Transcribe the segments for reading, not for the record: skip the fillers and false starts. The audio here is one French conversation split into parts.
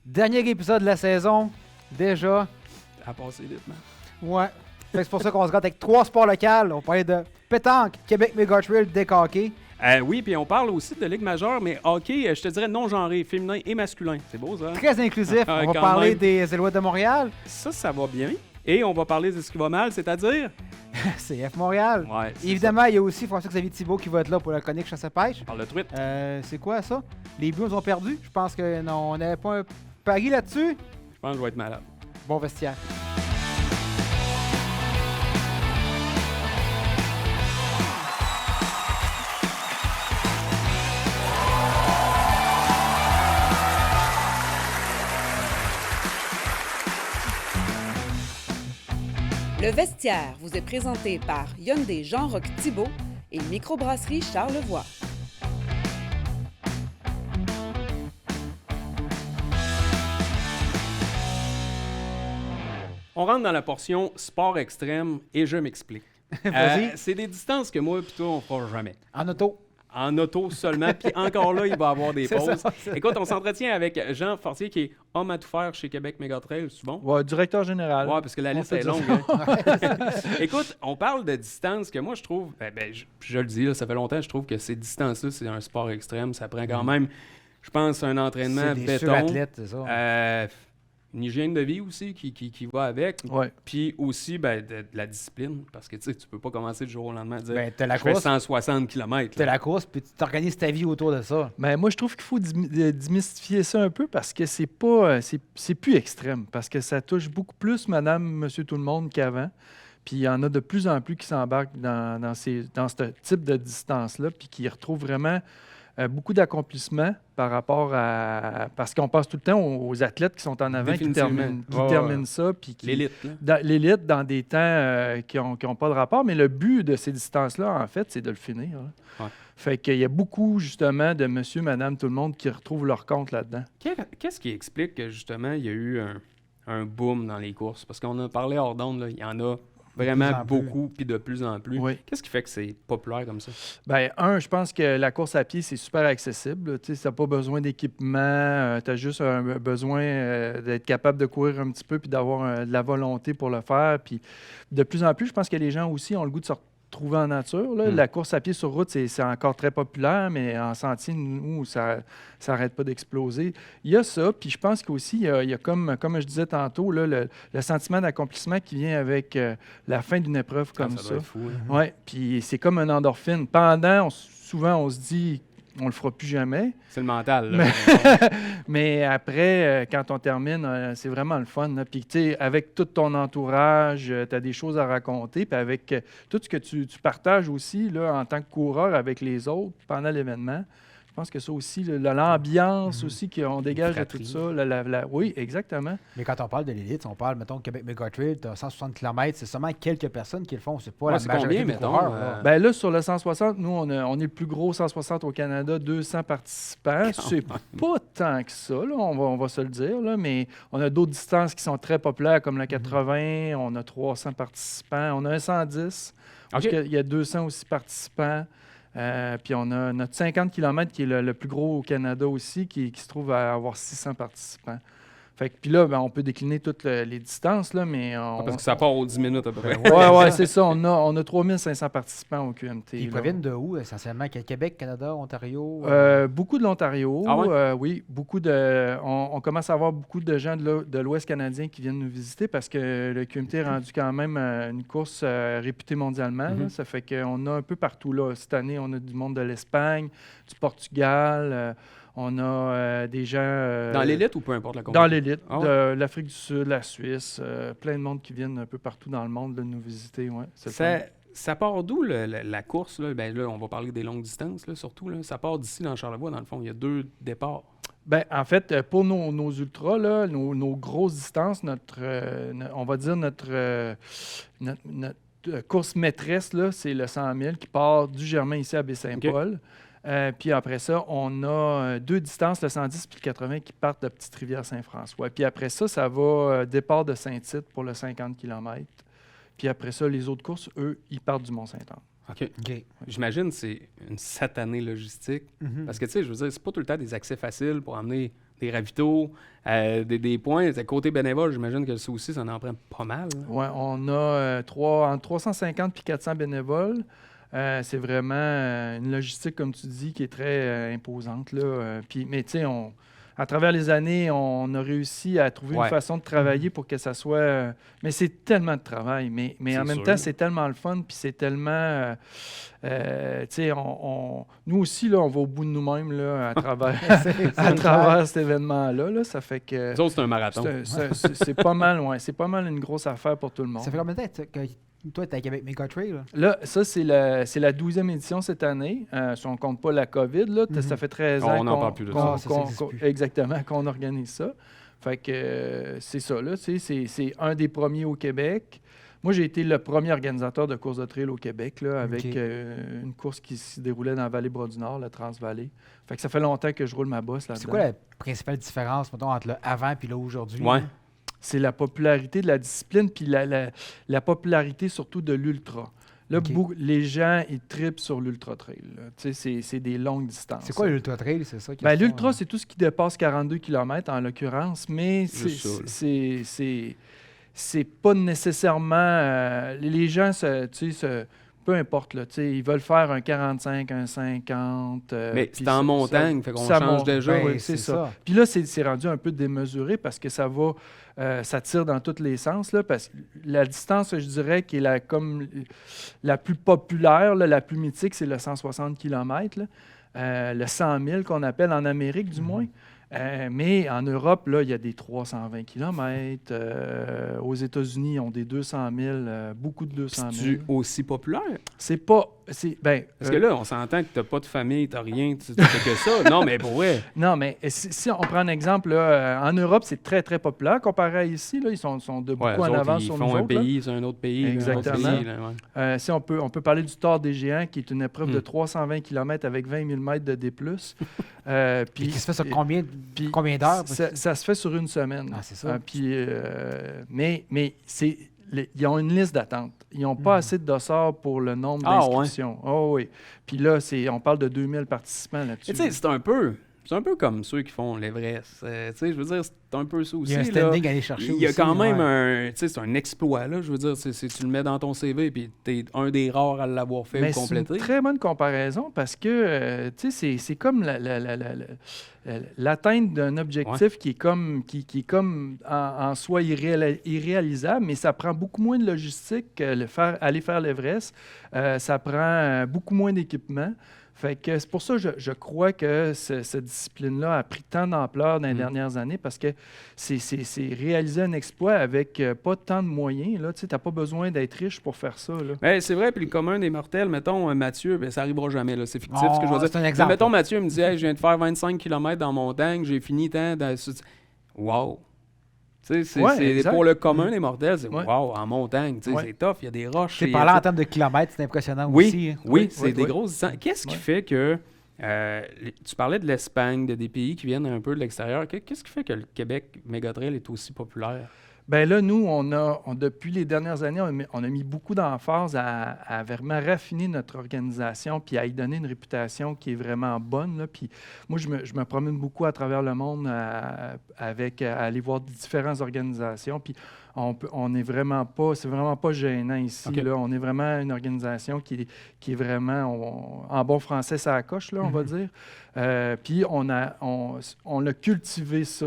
Dernier épisode de la saison, déjà. Ça a passé vite, man. Ouais. Fait que c'est pour ça qu'on se gâte avec 3 sports locaux. On parlait de pétanque, Québec Méga Trail, décaqué. Oui, puis on parle aussi de Ligue majeure, mais hockey, je te dirais non-genré, féminin et masculin. C'est beau, ça? Très inclusif. On va Quand parler même. des Alouettes de Montréal, Ça va bien. Et on va parler de ce qui va mal, c'est-à-dire... CF Montréal. Ouais, c'est Évidemment, il y a aussi François-Xavier Thibault qui va être là pour la chronique chasse-pêche. ça. On parle de truite. C'est quoi ça? Les Blues ont perdu. Je pense que non, on n'avait pas un pari là-dessus. Je pense que je vais être malade. Bon vestiaire. Le vestiaire vous est présenté par Hyundai Jean-Roch Thibault et Microbrasserie Charlevoix. On rentre dans la portion sport extrême et je m'explique. Vas-y. C'est des distances que moi et toi, on fera jamais. En auto. En auto seulement, puis encore là, il va y avoir des C'est pauses. ça. Écoute, on s'entretient avec Jean Fortier, qui est homme à tout faire chez Québec Méga Trail, souvent. Ouais, directeur général. Ouais, parce que la On liste peut est dire longue. ça. Hein. Écoute, on parle de distance que moi, je trouve, je le dis, là, ça fait longtemps, je trouve que ces distances-là, c'est un sport extrême. Ça prend quand même, je pense, un entraînement C'est des béton. surathlètes, c'est ça. Une hygiène de vie aussi qui va avec. Ouais. Puis aussi, de la discipline. Parce que tu sais, tu peux pas commencer du jour au lendemain à dire Ben, t'as la je fais course. 160 km. T'as la course, puis tu t'organises ta vie autour de ça. Mais moi, je trouve qu'il faut démystifier ça un peu parce que c'est pas, c'est plus extrême. Parce que ça touche beaucoup plus madame, monsieur, tout le monde qu'avant. Puis il y en a de plus en plus qui s'embarquent dans ce type de distance-là, puis qui retrouvent vraiment beaucoup d'accomplissement par rapport à... Parce qu'on pense tout le temps aux athlètes qui sont en avant, qui Définitivement. terminent ça, puis qui... L'élite, là. L'élite dans des temps qui n'ont pas de rapport, mais le but de ces distances-là, en fait, c'est de le finir. Là. Ouais. Fait qu'il y a beaucoup, justement, de monsieur, madame, tout le monde qui retrouvent leur compte là-dedans. Qu'est-ce qui explique que, justement, il y a eu un boom dans les courses? Parce qu'on a parlé hors d'onde, là, il y en a vraiment plus en plus. beaucoup, puis de plus en plus. Oui. Qu'est-ce qui fait que c'est populaire comme ça? Bien, je pense que la course à pied, c'est super accessible. Tu n'as pas besoin d'équipement, tu as juste besoin d'être capable de courir un petit peu puis d'avoir de la volonté pour le faire. Puis de plus en plus, je pense que les gens aussi ont le goût de se retrouver en nature. Là. La course à pied sur route, c'est encore très populaire, mais en sentier, nous, ça n'arrête pas d'exploser. Il y a ça, puis je pense qu'aussi, il y a comme je disais tantôt, là, le sentiment d'accomplissement qui vient avec la fin d'une épreuve comme ça ça. doit être fou, hein? Oui, puis c'est comme un endorphine. Souvent, on se dit, on le fera plus jamais. C'est le mental. Là. Mais après, quand on termine, c'est vraiment le fun. Là. Puis, tu sais, avec tout ton entourage, tu as des choses à raconter. Puis, avec tout ce que tu partages aussi là, en tant que coureur avec les autres pendant l'événement. Je pense que ça aussi, l'ambiance aussi qu'on dégage de tout ça. Oui, exactement. Mais quand on parle de l'élite, on parle, mettons, Québec Méga Trail, tu as 160 km, c'est seulement quelques personnes qui le font. C'est pas Ouais, la c'est majorité combien, des mettons, coureurs. Là. Ben là, sur le 160, nous, on est le plus gros 160 au Canada, 200 participants. C'est pas tant que ça, là, on va se le dire, là, mais on a d'autres distances qui sont très populaires, comme la 80, on a 300 participants, on a un 110, parce OK. qu'il y a 200 aussi participants. Puis on a notre 50 km qui est le plus gros au Canada aussi, qui se trouve à avoir 600 participants. Fait que, puis là, on peut décliner toutes les distances, là, mais... Parce que ça part aux 10 minutes à peu près. Oui, c'est ça. On a 3500 participants au QMT. Ils là. proviennent de où, essentiellement? Québec, Canada, Ontario? Beaucoup de l'Ontario. Ah ouais? Oui, beaucoup de. On commence à avoir beaucoup de gens de l'Ouest canadien qui viennent nous visiter parce que le QMT est rendu quand même une course réputée mondialement. Là. Ça fait qu'on a un peu partout là. Cette année, on a du monde de l'Espagne, du Portugal. On a des gens... Dans l'élite ou peu importe la Dans compétition? l'élite, Ah ouais? de l'Afrique du Sud, la Suisse, plein de monde qui viennent un peu partout dans le monde de nous visiter. Ouais, c'est le fun. Ça part d'où la course? Là? Ben, là, on va parler des longues distances, là, surtout. Là. Ça part d'ici dans Charlevoix, dans le fond. Il y a 2 départs. Ben, en fait, pour nos ultras, là, nos grosses distances, on va dire notre course maîtresse, là, c'est le 100 000 qui part du Germain ici à Baie-Saint-Paul. Puis après ça, on a 2 distances, le 110 puis le 80, qui partent de Petite-Rivière-Saint-François. Puis après ça, ça va départ de Saint-Tite pour le 50 km. Puis après ça, les autres courses, eux, ils partent du Mont-Saint-Anne. OK. OK. J'imagine que c'est une satanée logistique. Mhm. Parce que, tu sais, je veux dire, c'est pas tout le temps des accès faciles pour amener des ravitaux, des points. Côté bénévole, j'imagine que ça aussi, ça en prend pas mal. Oui, on a entre 350 et 400 bénévoles. C'est vraiment une logistique, comme tu dis, qui est très imposante. Là. Mais tu sais, à travers les années, on a réussi à trouver une façon de travailler pour que ça soit... mais c'est tellement de travail. Mais en même temps, c'est tellement le fun, puis c'est tellement... tu sais, nous aussi, là, on va au bout de nous-mêmes là, à travers cet événement-là. Là. Ça fait que... Les autres, c'est un marathon. C'est pas mal, ouais. C'est pas mal une grosse affaire pour tout le monde. Ça fait combien de temps que toi, tu es à Québec Mega Trail? Là, ça, c'est la 12e édition cette année. Si on ne compte pas la COVID, là, ça fait 13 ans on n'en parle plus de ça. Exactement, qu'on organise ça. Fait que c'est ça, là. C'est un des premiers au Québec. Moi, j'ai été le premier organisateur de course de trail au Québec, là, avec une course qui se déroulait dans la Vallée-Bras-du-Nord, la Transvallée. Fait que ça fait longtemps que je roule ma bosse là-dedans. C'est quoi la principale différence, mettons, entre le avant et aujourd'hui? Ouais. C'est la popularité de la discipline, puis la popularité surtout de l'ultra. Là, les gens, ils trippent sur l'ultra trail. C'est des longues distances. C'est quoi l'ultra trail? C'est ça? L'ultra, c'est tout ce qui dépasse 42 km en l'occurrence, mais c'est pas nécessairement... les gens, peu importe, là, ils veulent faire un 45, un 50. Mais c'est en montagne, fait qu'on change déjà. Oui, c'est ça. Puis là, c'est rendu un peu démesuré parce que ça tire dans tous les sens. Là, parce que la distance, je dirais, qui est la plus populaire, là, la plus mythique, c'est le 160 km, le 100 000 qu'on appelle en Amérique, du moins. Mais en Europe, là, il y a des 320 km. Aux États-Unis, ils ont des 200 000, beaucoup de 200 000. C'est aussi populaire? C'est pas... Parce que là, on s'entend que tu n'as pas de famille, tu n'as rien, tu fais que ça. Non, mais pour vrai. Non, mais si on prend un exemple, là, en Europe, c'est très, très populaire comparé à ici. Là, ils sont de beaucoup en avance sur nous autres. Ils font un pays, c'est un autre pays. Exactement. Un autre pays, si on peut parler du Tour des Géants, qui est une épreuve de 320 km avec 20 000 mètres de D+. Puis qui se fait sur combien d'heures? Ça se fait sur une semaine. Ah, c'est ça. Mais ils ont une liste d'attente. Ils n'ont pas assez de dossards pour le nombre d'inscriptions. Oh, oui. Puis là, on parle de 2000 participants là-dessus. Tu sais, c'est un peu comme ceux qui font l'Everest. Tu sais, je veux dire, c'est un peu ça aussi. Il y a un standing à aller chercher. Il y a quand même c'est un exploit, là. Je veux dire, tu le mets dans ton CV, puis t'es un des rares à l'avoir fait ou complété. C'est une très bonne comparaison parce que, c'est comme l'atteinte d'un objectif qui est comme en soi irréalisable, mais ça prend beaucoup moins de logistique aller faire l'Everest. Ça prend beaucoup moins d'équipement. Fait que c'est pour ça que je crois que cette discipline-là a pris tant d'ampleur dans les dernières années parce que c'est réaliser un exploit avec pas tant de moyens. Tu n'as pas besoin d'être riche pour faire ça. Ben, c'est vrai, puis le commun des mortels, mettons Mathieu, ça n'arrivera jamais. Là. C'est fictif ce que je veux dire. C'est un exemple. Mais mettons Mathieu me dit hey, je viens de faire 25 km dans la montagne, j'ai fini tant. Wow! C'est pour le commun des mortels, c'est wow, en montagne, c'est tough, il y a des roches. Parlant en termes de kilomètres, c'est impressionnant aussi. Oui, c'est des grosses distances. Qu'est-ce qui fait que, tu parlais de l'Espagne, des pays qui viennent un peu de l'extérieur, qu'est-ce qui fait que le Québec Mégatrail est aussi populaire? Bien là, nous, depuis les dernières années, on a mis beaucoup d'emphase à vraiment raffiner notre organisation puis à y donner une réputation qui est vraiment bonne. Là. Puis moi, je me promène beaucoup à travers le monde à aller voir différentes organisations. Puis on n'est vraiment pas, c'est vraiment pas gênant ici. Okay. Là. On est vraiment une organisation qui est vraiment, en bon français, ça accroche, là, on va dire. Puis on a cultivé ça.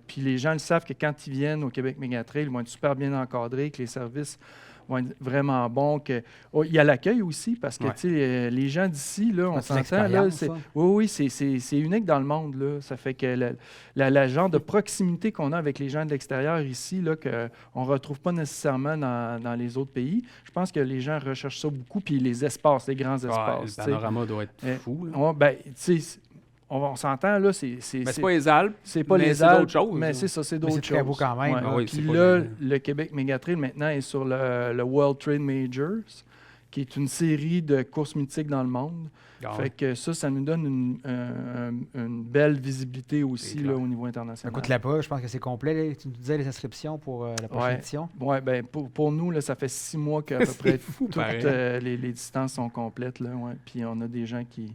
Puis les gens le savent que quand ils viennent au Québec Mégatrail, ils vont être super bien encadrés, que les services vont être vraiment bons. Il y a l'accueil aussi, parce que les gens d'ici, là, on s'entend. Oui, c'est unique dans le monde. Là. Ça fait que le genre de proximité qu'on a avec les gens de l'extérieur ici, là, qu'on ne retrouve pas nécessairement dans les autres pays, je pense que les gens recherchent ça beaucoup. Puis les espaces, les grands espaces. Le panorama doit être fou. On s'entend, là, c'est pas les Alpes, c'est pas les Alpes, d'autres choses. Mais c'est ça, c'est d'autres choses. C'est très beau quand même. Ouais. Puis là, le Québec Mégatrail, maintenant, est sur le World Trail Majors, qui est une série de courses mythiques dans le monde. Fait que ça nous donne une belle visibilité aussi là, au niveau international. Écoute, là-bas, je pense que c'est complet. Là. Tu nous disais les inscriptions pour la prochaine édition. Oui, bien, pour nous, là, ça fait 6 mois qu'à peu près toutes les distances sont complètes. Là, puis on a des gens qui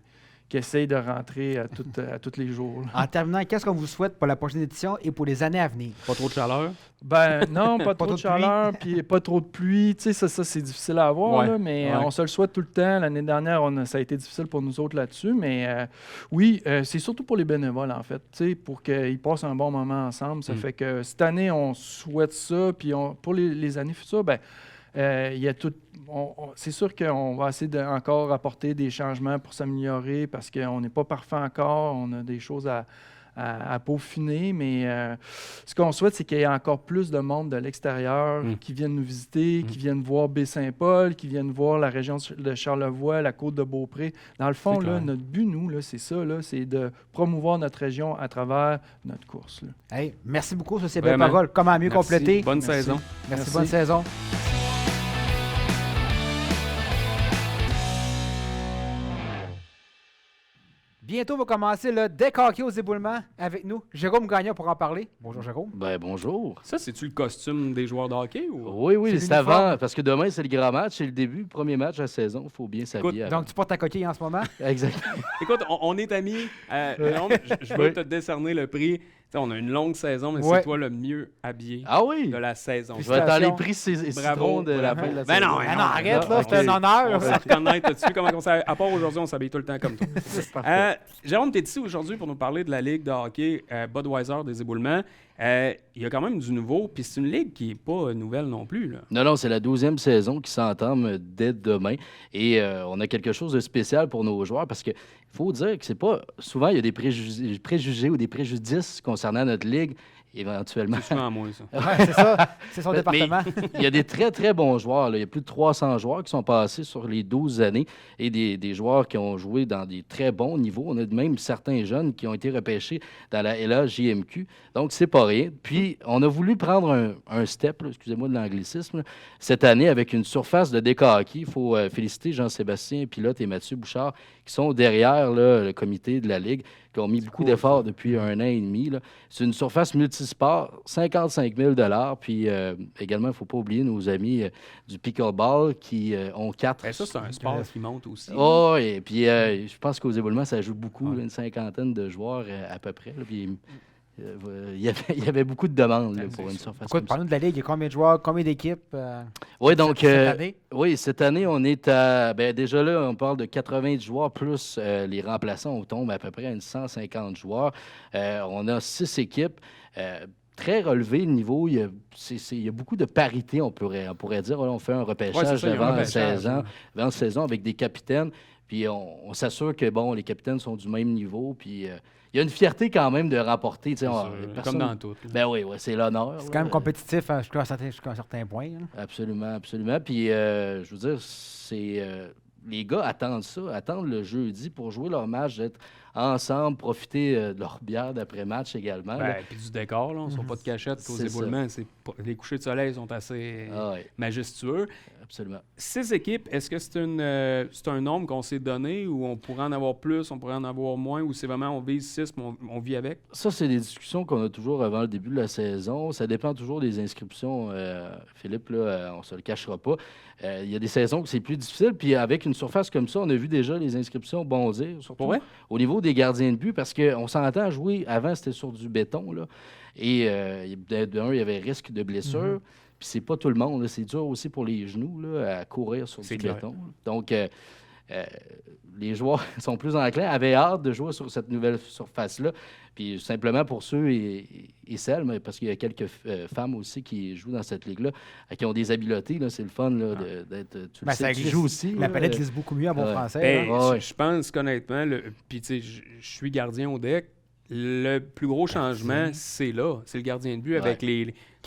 qui essayent de rentrer à tous les jours. Là. En terminant, qu'est-ce qu'on vous souhaite pour la prochaine édition et pour les années à venir? Pas trop de chaleur? Ben non, pas trop de chaleur, puis pas trop de pluie. Tu sais, ça c'est difficile à avoir, là, mais on se le souhaite tout le temps. L'année dernière, ça a été difficile pour nous autres là-dessus, mais oui, c'est surtout pour les bénévoles, en fait, tu sais, pour qu'ils passent un bon moment ensemble. Ça fait que cette année, on souhaite ça, puis pour les années futures, ben il y a tout. C'est sûr qu'on va essayer encore apporter des changements pour s'améliorer parce qu'on n'est pas parfait encore. On a des choses à peaufiner, mais ce qu'on souhaite, c'est qu'il y ait encore plus de monde de l'extérieur qui viennent nous visiter, qui viennent voir Baie-Saint-Paul, qui viennent voir la région de Charlevoix, la côte de Beaupré. Dans le fond, là, notre but, nous, là, c'est ça, là, c'est de promouvoir notre région à travers notre course. Là. Hey, merci beaucoup sur ces belles paroles. Comment mieux compléter? Bonne saison. Merci, bonne saison. Bientôt va commencer le deck hockey aux éboulements avec nous. Jérôme Gagnon pour en parler. Bonjour Jérôme. Ben bonjour. Ça, c'est-tu le costume des joueurs de hockey? Ou... Oui, c'est avant, parce que demain, c'est le grand match, c'est le début, le premier match de la saison. Il faut bien s'habiller. Donc, tu portes ta coquille en ce moment? Exactement. Écoute, on est amis. Jérôme, je veux te décerner le prix. T'sais, on a une longue saison, mais c'est toi le mieux habillé de la saison. Je vais être dans les prix citrons de la fin de la saison. Non, arrête, là, c'est un honneur. On va se reconnaître dessus. À part aujourd'hui, on s'habille tout le temps comme toi. Jérôme, tu es ici aujourd'hui pour nous parler de la Ligue de hockey Budweiser des éboulements. Il y a quand même du nouveau, puis c'est une ligue qui n'est pas nouvelle non plus. Là. Non, c'est la 12e saison qui s'entame dès demain. Et on a quelque chose de spécial pour nos joueurs parce qu'il faut dire que c'est pas... Souvent, il y a des préjugés ou des préjudices concernant notre ligue. Éventuellement. C'est souvent à moi, ça. Ouais, c'est ça. C'est son département. Il y a des très, très bons joueurs. Là. Il y a plus de 300 joueurs qui sont passés sur les 12 années et des joueurs qui ont joué dans des très bons niveaux. On a même certains jeunes qui ont été repêchés dans la LA-JMQ. Donc, c'est pas rien. Puis, on a voulu prendre un step, là, excusez-moi de l'anglicisme, là, cette année avec une surface de deck hockey. Il faut féliciter Jean-Sébastien Pilote et Mathieu Bouchard qui sont derrière là, le comité de la Ligue, qui ont mis beaucoup d'efforts depuis 1 an et demi. Là. C'est une surface multisport, 55 000 $. Puis également, il ne faut pas oublier nos amis du pickleball qui ont 4. Ça, c'est un sport qui monte aussi. Oh, et puis je pense qu'aux éboulements, ça joue beaucoup, une cinquantaine de joueurs à peu près. Là, puis, il y avait beaucoup de demandes là, pour une surface. Écoute, parlons de la Ligue. Il y a combien de joueurs, combien d'équipes cette année? Oui, cette année, on est à... déjà là, on parle de 90 joueurs, plus les remplaçants, on tombe à peu près à une 150 joueurs. On a 6 équipes. Très relevé le niveau. Il y a beaucoup de parité, on pourrait dire. On fait un repêchage avant la saison avec des capitaines. Puis on s'assure que les capitaines sont du même niveau. Puis il y a une fierté quand même de remporter. Comme dans tout. Oui, c'est l'honneur. C'est quand même compétitif jusqu'à un certain point. Hein. Absolument. Puis je veux dire, les gars attendent ça, attendent le jeudi pour jouer leur match, d'être ensemble, profiter de leur bière d'après-match également. Puis du décor, là, on ne sort pas de cachette aux éboulements. Les couchers de soleil sont assez majestueux. Absolument. 6 équipes, est-ce que c'est un nombre qu'on s'est donné ou on pourrait en avoir plus, on pourrait en avoir moins, ou c'est vraiment on vise 6 mais on vit avec? Ça, c'est des discussions qu'on a toujours avant le début de la saison. Ça dépend toujours des inscriptions. Philippe, là, on ne se le cachera pas. Il y a des saisons où c'est plus difficile. Puis avec une surface comme ça, on a vu déjà les inscriptions bondir, surtout au niveau des gardiens de but, parce qu'on s'entend à jouer. Avant, c'était sur du béton. Là, et d'un, il y avait risque de blessure. Puis c'est pas tout le monde. Là. C'est dur aussi pour les genoux là, à courir sur du béton. Donc, les joueurs sont plus enclins, avaient hâte de jouer sur cette nouvelle surface-là. Puis simplement pour ceux et celles, mais parce qu'il y a quelques femmes aussi qui jouent dans cette ligue-là, qui ont des habiletés. Là, c'est le fun là, d'être... Tu ça glisse, joue aussi. La palette glisse beaucoup mieux en bon français. Je pense qu'honnêtement, puis tu sais, je suis gardien au deck. Le plus gros changement, c'est là. C'est le gardien de but avec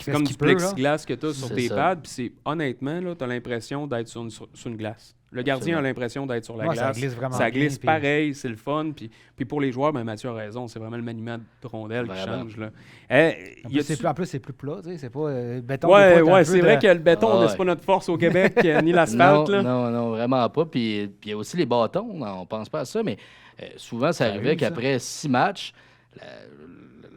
comme du plexiglas que tu as sur tes pads. Puis honnêtement, tu as l'impression d'être sur une glace. Le gardien a l'impression d'être sur la glace. Ça glisse vraiment ça glisse bien, pareil, c'est le fun. Puis pour les joueurs, Mathieu a raison, c'est vraiment le maniement de rondelle qui change. Là. En plus, c'est plus plat, c'est pas béton. C'est vrai que le béton, c'est pas notre force au Québec, ni l'asphalte. Non, vraiment pas. Puis il y a aussi les bâtons, on pense pas à ça, mais souvent, ça arrivait qu'après 6 matchs,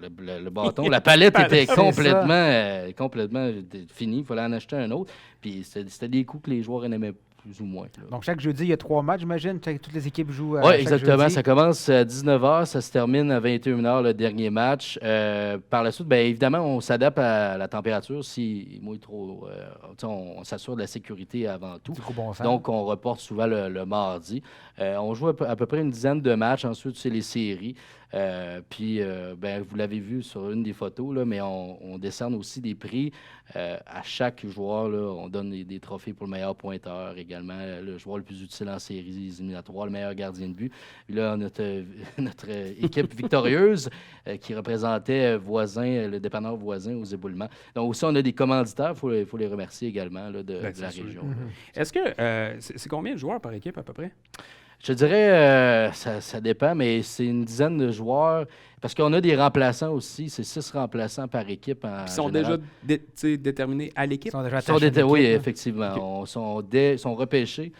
le bâton, la palette était complètement finie. Il fallait en acheter un autre. Puis c'était des coups que les joueurs n'aimaient plus ou moins. Là. Donc, chaque jeudi, il y a 3 matchs, j'imagine. Toutes les équipes jouent Oui, chaque exactement. jeudi. Ça commence à 19h, ça se termine à 21h, le dernier match. Par la suite, bien évidemment, on s'adapte à la température. Si mouille trop, on s'assure de la sécurité avant tout. Du gros bon sens. Donc, on reporte souvent le mardi. On joue à peu près une dizaine de matchs. Ensuite, c'est les séries. Puis, vous l'avez vu sur une des photos, là, mais on décerne aussi des prix. À chaque joueur, là, on donne des trophées pour le meilleur pointeur également, le joueur le plus utile en séries éliminatoires, le meilleur gardien de but. Puis là, notre équipe victorieuse qui représentait le dépanneur voisin aux éboulements. Donc aussi, on a des commanditaires, il faut les remercier également là, de la région. Est-ce que c'est combien de joueurs par équipe à peu près? Je dirais, ça dépend, mais c'est une dizaine de joueurs. Parce qu'on a des remplaçants aussi. C'est 6 remplaçants par équipe. Ils sont général. déjà déterminés à l'équipe? Oui, effectivement. Ils sont repêchés.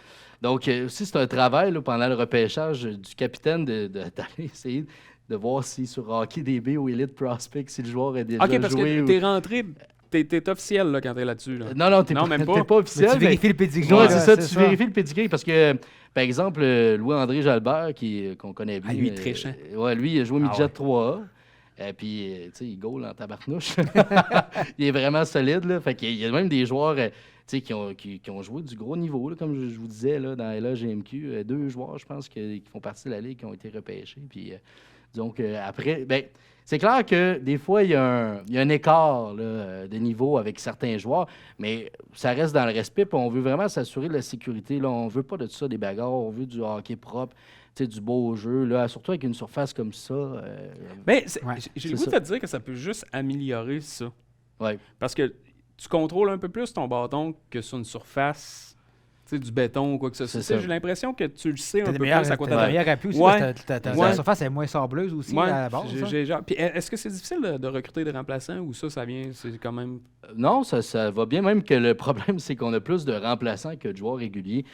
Donc, aussi, c'est un travail là, pendant le repêchage du capitaine d'aller essayer de voir si sur Hockey DB ou Elite Prospect, si le joueur est déjà joué. OK, parce que t'es rentré... T'es officiel là, quand t'es là-dessus. Là. Non, t'es pas officiel. Mais tu vérifies le pedigree. Oui, c'est ça, tu vérifies le pedigree. Parce que, par exemple, Louis-André Jalbert, qu'on connaît bien. Lui, il est très chiant. Lui, il a joué midget 3A. Puis, tu sais, il goal en tabarnouche. Il est vraiment solide. Là. Fait qu'il y a même des joueurs qui ont joué du gros niveau, là, comme je vous disais, là, dans la GMQ. 2 joueurs, je pense, qui font partie de la Ligue, qui ont été repêchés. Puis, donc, après, c'est clair que des fois, il y a un écart là, de niveau avec certains joueurs, mais ça reste dans le respect. Puis on veut vraiment s'assurer de la sécurité. Là. On ne veut pas de tout ça, des bagarres. On veut du hockey propre, du beau jeu. Là, surtout avec une surface comme ça. J'ai le goût de te dire que ça peut juste améliorer ça. Ouais. Parce que tu contrôles un peu plus ton bâton que sur une surface... du béton ou quoi que ce soit. J'ai l'impression que tu le sais un peu plus à quoi t'as meilleur appui aussi. La surface est moins sableuse aussi à la base. Puis est-ce que c'est difficile de recruter des remplaçants ou ça vient, c'est quand même... Non, ça va bien. Même que le problème, c'est qu'on a plus de remplaçants que de joueurs réguliers.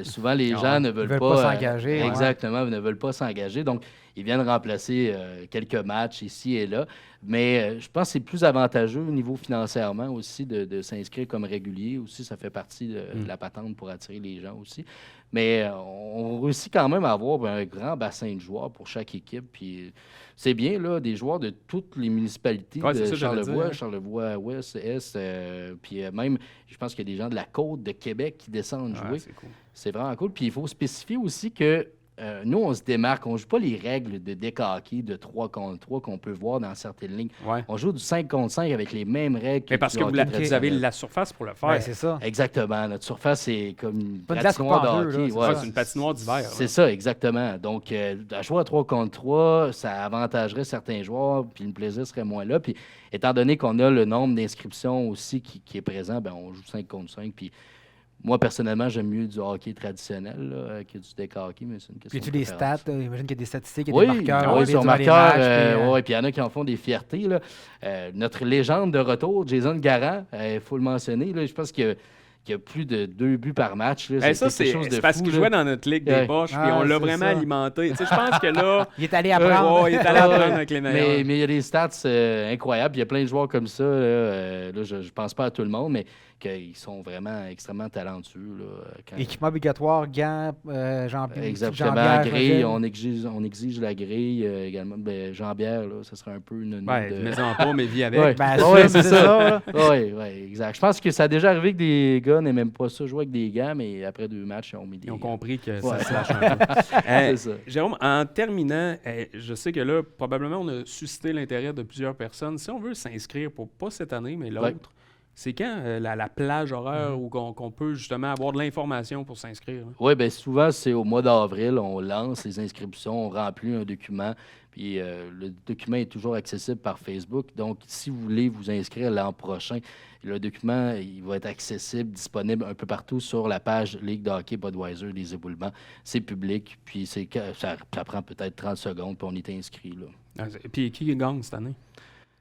Souvent, les gens ne veulent pas s'engager. Exactement, ne veulent pas s'engager. Donc, ils viennent remplacer quelques matchs ici et là. Mais je pense que c'est plus avantageux au niveau financièrement aussi de s'inscrire comme régulier. Aussi, ça fait partie de la patente pour attirer les gens aussi. Mais on réussit quand même à avoir un grand bassin de joueurs pour chaque équipe. Puis c'est bien, là, des joueurs de toutes les municipalités de Charlevoix-Ouest, Est. Puis même, je pense qu'il y a des gens de la côte de Québec qui descendent jouer. C'est cool. C'est vraiment cool. Puis il faut spécifier aussi que nous, on se démarque. On ne joue pas les règles de deck hockey de 3 contre 3 qu'on peut voir dans certaines lignes. Ouais. On joue du 5 contre 5 avec les mêmes règles. Mais parce que vous avez la surface pour le faire. Ouais, c'est ça. Exactement. Notre surface, c'est comme une patinoire de hockey. C'est une patinoire d'hiver. C'est ça, exactement. Donc, à jouer à 3 contre 3, ça avantagerait certains joueurs, puis le plaisir serait moins là. Puis, étant donné qu'on a le nombre d'inscriptions aussi qui est présent, on joue 5 contre 5. Puis, moi, personnellement, j'aime mieux du hockey traditionnel là, que du deck hockey, mais c'est une question. Puis tu des stats, j'imagine qu'il y a des statistiques, il y a des marqueurs. Oui, sur marqueurs, puis il y en a qui en font des fiertés. Là. Notre légende de retour, Jason Garand, il faut le mentionner, là, je pense qu'il y a plus de 2 buts par match. Là, c'est parce qu'il jouait dans notre ligue des poches, puis on l'a vraiment alimenté. Je pense que là... il est allé apprendre. Il est allé apprendre avec les meilleurs. Mais il y a des stats incroyables. Il y a plein de joueurs comme ça. Là, je pense pas à tout le monde, mais qu'ils sont vraiment extrêmement talentueux. Là, Équipement obligatoire, gants, exactement, grille. On exige la grille également. Jambière, là, ça serait un peu une... mais-en pas, mais vis avec. C'est ça. Oui, exact. Je pense que ça a déjà arrivé que des gars n'aiment même pas ça jouer avec des gants, mais après 2 matchs, ils ont mis des... Ils ont compris que ça se lâche un peu. C'est ça. Jérôme, en terminant, je sais que là, probablement, on a suscité l'intérêt de plusieurs personnes. Si on veut s'inscrire pour pas cette année, mais l'autre, c'est quand la plage horaire où qu'on peut justement avoir de l'information pour s'inscrire? Oui, bien souvent, c'est au mois d'avril, on lance les inscriptions, on remplit un document, puis le document est toujours accessible par Facebook. Donc, si vous voulez vous inscrire l'an prochain, le document il va être accessible, disponible un peu partout sur la page Ligue de hockey Budweiser des éboulements. C'est public, puis ça prend peut-être 30 secondes, puis on est inscrit. Là. Puis qui gagne cette année?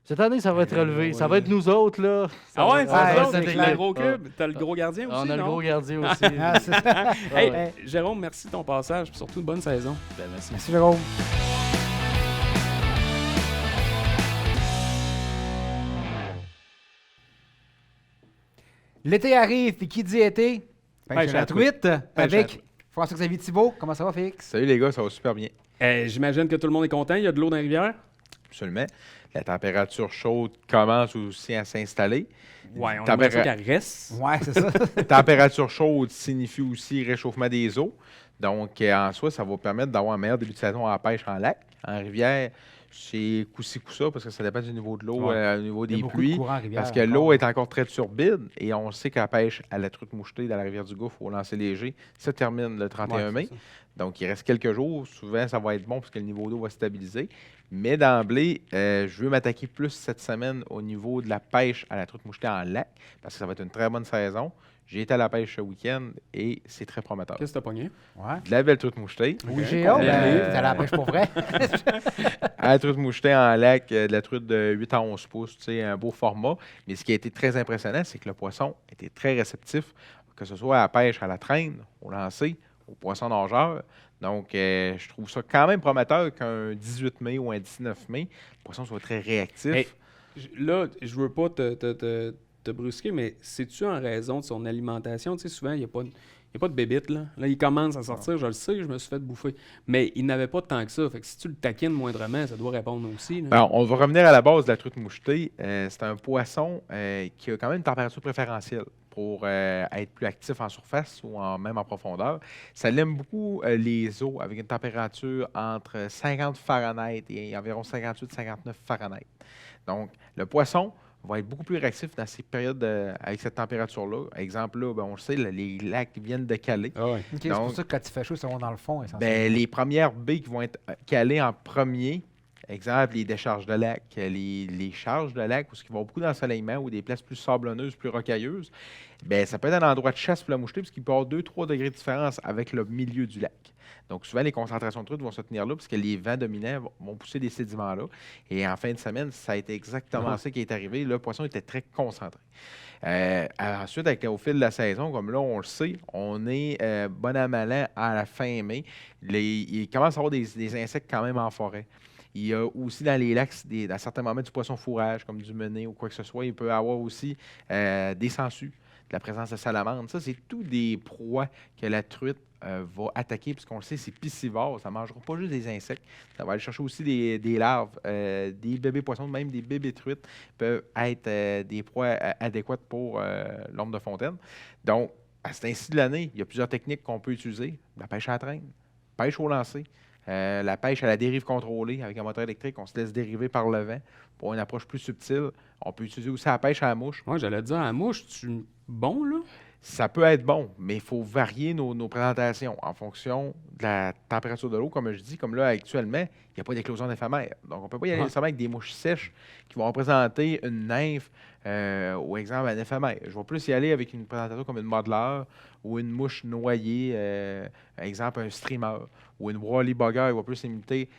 Cette année, ça va être relevé. Ça va être nous autres, là. C'est le gros cube. T'as le gros gardien aussi, on a le gros gardien aussi. Hey, Jérôme, merci de ton passage, puis surtout, bonne saison. Merci. Merci, Jérôme. L'été arrive, puis qui dit été? Pêche à la truite avec François-Xavier Thibault. Comment ça va, Félix? Salut les gars, ça va super bien. J'imagine que tout le monde est content. Il y a de l'eau dans la rivière? Absolument. La température chaude commence aussi à s'installer. Oui, on aimerait ça qu'elle reste. Oui, c'est ça. Température chaude signifie aussi réchauffement des eaux. Donc, en soi, ça va permettre d'avoir un meilleur début de saison en pêche en lac. En rivière, c'est coup-ci, coup-ça, parce que ça dépend du niveau de l'eau, au niveau des pluies. Parce que l'eau est encore très turbide et on sait que la pêche à la truite mouchetée dans la rivière du Gouffre au lancer léger se termine le 31 mai. Donc, il reste quelques jours. Souvent, ça va être bon parce que le niveau d'eau va stabiliser. Mais d'emblée, je veux m'attaquer plus cette semaine au niveau de la pêche à la truite mouchetée en lac parce que ça va être une très bonne saison. J'ai été à la pêche ce week-end et c'est très prometteur. Qu'est-ce que t'as pogné? De la belle truite mouchetée. Oui, j'ai hâte. T'es à la pêche pour vrai? À la truite mouchetée en lac, de la truite de 8 à 11 pouces, tu sais, un beau format. Mais ce qui a été très impressionnant, c'est que le poisson était très réceptif, que ce soit à la pêche à la traîne, au lancer, au poisson nageur. Donc, je trouve ça quand même prometteur qu'un 18 mai ou un 19 mai, le poisson soit très réactif. Hey, là, je veux pas te brusquer, mais c'est-tu en raison de son alimentation? Tu sais, souvent, il n'y a pas de bébite, là. Là, il commence à sortir, je le sais, je me suis fait bouffer. Mais il n'avait pas tant que ça. Fait que si tu le taquines moindrement, ça doit répondre aussi. Là. Alors, on va revenir à la base de la truite mouchetée. C'est un poisson qui a quand même une température préférentielle pour être plus actif en surface ou même en profondeur. Ça l'aime beaucoup les eaux avec une température entre 50 Fahrenheit et environ 58-59 Fahrenheit. Donc, le poisson va être beaucoup plus réactif dans ces périodes avec cette température-là. Exemple, là, on le sait, là, les lacs viennent de caler. Ah ouais. C'est pour ça que quand il fait chaud, ça va dans le fond. Les premières baies qui vont être calées en premier, exemple, les décharges de lac, les charges de lac, où il va y avoir beaucoup d'ensoleillement ou des places plus sablonneuses, plus rocailleuses, ça peut être un endroit de chasse pour la moucheter, parce qu'il peut y avoir 2-3 degrés de différence avec le milieu du lac. Donc, souvent, les concentrations de truites vont se tenir là, parce que les vents dominants vont pousser des sédiments là. Et en fin de semaine, ça a été exactement ça qui est arrivé. Le poisson était très concentré. Ensuite, au fil de la saison, comme là, on le sait, on est bon à malin à la fin mai. Il commence à y avoir des insectes quand même en forêt. Il y a aussi dans les lacs, à certains moments, du poisson fourrage, comme du menet ou quoi que ce soit. Il peut y avoir aussi des sangsues, de la présence de salamandres. Ça, c'est tous des proies que la truite va attaquer, puisqu'on le sait, c'est piscivore. Ça ne mangera pas juste des insectes. Ça va aller chercher aussi des larves, des bébés poissons, même des bébés truites peuvent être des proies adéquates pour l'ombre de fontaine. Donc, à cet ainsi de l'année, il y a plusieurs techniques qu'on peut utiliser. La pêche à la traîne, pêche au lancer, la pêche à la dérive contrôlée avec un moteur électrique. On se laisse dériver par le vent pour une approche plus subtile. On peut utiliser aussi la pêche à la mouche. Moi, j'allais te dire, à la mouche, tu bon, là? Ça peut être bon, mais il faut varier nos présentations en fonction de la température de l'eau. Comme je dis, comme là, actuellement, il n'y a pas d'éclosion d'éphémère. Donc, on ne peut pas y aller nécessairement avec des mouches sèches qui vont représenter une nymphe ou exemple un éphémère. Je vais plus y aller avec une présentation comme une modeleur ou une mouche noyée, exemple un streamer, ou une wally bugger, il va plus imiter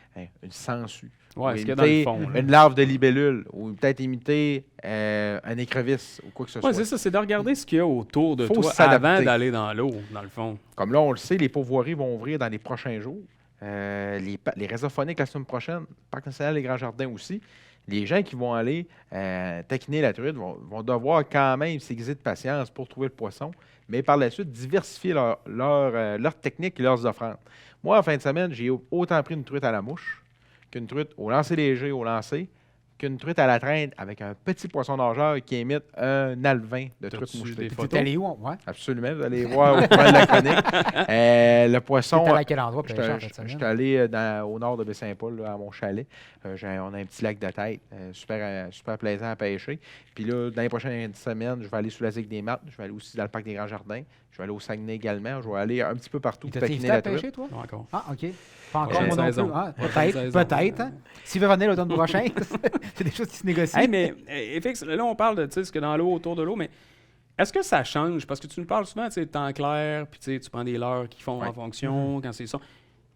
une sangsue. Ouais, ce qu'il y a dans le fond. Une larve de libellule, ou peut-être imiter un écrevisses, ou quoi que ce soit. Oui, c'est ça, c'est de regarder ce qu'il y a autour de toi avant d'aller dans l'eau, dans le fond. Comme là, on le sait, les pourvoiries vont ouvrir dans les prochains jours. Les réseaux phoniques la semaine prochaine, Parc national des Grands Jardins aussi. Les gens qui vont aller taquiner la truite vont devoir quand même s'aiguiser de patience pour trouver le poisson, mais par la suite, diversifier leur technique et leurs offrandes. Moi, en fin de semaine, j'ai autant pris une truite à la mouche qu'une truite au lancer léger, au lancer, qu'une truite à la traîne avec un petit poisson nageur qui imite un alvin de truite mouchetée. T'es allé où? Ouais. Absolument, vous allez voir au point de la chronique. Le poisson... T'es allé à quel endroit? Je suis allé au nord de Baie-Saint-Paul, à mon chalet. On a un petit lac de tête, super plaisant à pêcher. Puis là, dans les prochaines semaines, je vais aller sous la Zigue des Martres, je vais aller aussi dans le Parc des Grands Jardins, je vais aller au Saguenay également, je vais aller un petit peu partout pour taquiner la truite. Toi? Non, encore. Ah, OK. Pas encore, moi non plus. Ah, peut-être. Hein? S'il veut revenir l'automne prochain, c'est des choses qui se négocient. Hey, mais FX, là, on parle de ce que dans l'eau, autour de l'eau, mais est-ce que ça change? Parce que tu nous parles souvent, tu sais, temps clair, puis tu prends des leurres qui font en fonction, quand c'est ça.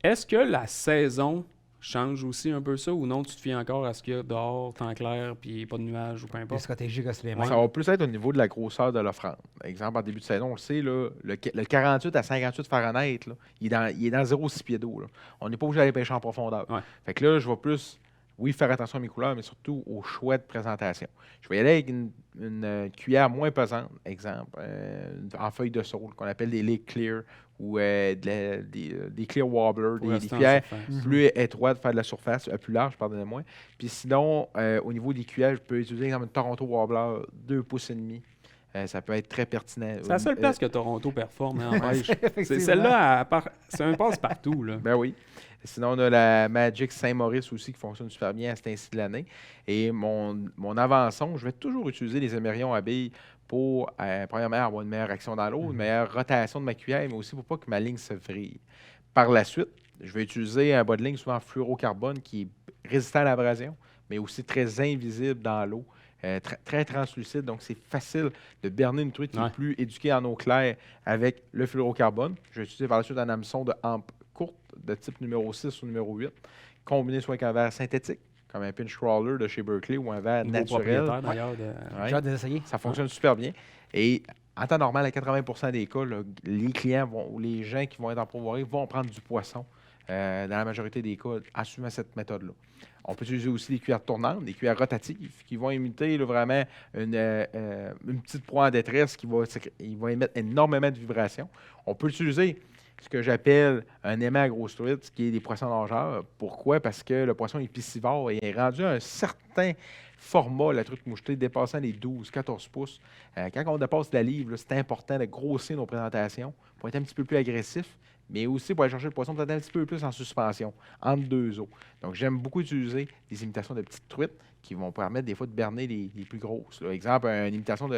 Est-ce que la saison change aussi un peu ça, ou non, tu te fies encore à ce qu'il y a dehors, temps clair, puis pas de nuages, ou peu importe? Stratégie reste les mêmes. Ça va plus être au niveau de la grosseur de l'offrande. Exemple, en début de saison, on le sait, là, le 48 à 58 Fahrenheit, là, il est dans 0,6 pieds d'eau. On n'est pas obligé d'aller pêcher en profondeur. Ouais. Fait que là, je vais plus oui, faire attention à mes couleurs, mais surtout au choix de présentation. Je vais y aller avec une cuillère moins pesante, exemple, en feuille de saule, qu'on appelle des Lake Clear ou des Clear Wobbler, des cuillères plus étroites, faire de la surface, plus large, pardonnez-moi. Puis sinon, au niveau des cuillères, je peux utiliser comme une Toronto Wobbler 2,5 pouces. Ça peut être très pertinent. C'est la seule place que Toronto performe en pêche. C'est celle-là, c'est un passe-partout. Là. Ben oui. Sinon, on a la Magic Saint-Maurice aussi qui fonctionne super bien à cet ainsi de l'année. Et mon avançon, je vais toujours utiliser les émerions à billes pour, premièrement, avoir une meilleure action dans l'eau, une meilleure rotation de ma cuillère, mais aussi pour pas que ma ligne se vrille. Par la suite, je vais utiliser un bas de ligne souvent en fluorocarbone qui est résistant à l'abrasion, mais aussi très invisible dans l'eau. Très translucide, donc c'est facile de berner une truite qui est plus éduquée en eau claire avec le fluorocarbone. Je vais utiliser par la suite un hameçon de hampe courte de type numéro 6 ou numéro 8, combiné soit avec un verre synthétique, comme un pinch crawler de chez Berkeley ou un verre naturel. J'ai hâte d'essayer. Ça fonctionne super bien. Et en temps normal, à 80% des cas, là, les clients ou les gens qui vont être en pourvoirie vont prendre du poisson. Dans la majorité des cas, en suivant cette méthode-là. On peut utiliser aussi des cuillères tournantes, des cuillères rotatives qui vont imiter là, vraiment une petite proie en détresse qui va émettre énormément de vibrations. On peut utiliser ce que j'appelle un aimant à grosse truite, qui est des poissons nageurs. Pourquoi? Parce que le poisson est piscivore et est rendu à un certain format, la truite mouchetée, dépassant les 12-14 pouces. Quand on dépasse la livre, c'est important de grossir nos présentations pour être un petit peu plus agressif, mais aussi pour aller chercher le poisson peut-être un petit peu plus en suspension, entre deux eaux. Donc, j'aime beaucoup utiliser des imitations de petites truites qui vont permettre des fois de berner les plus grosses. Par exemple, une imitation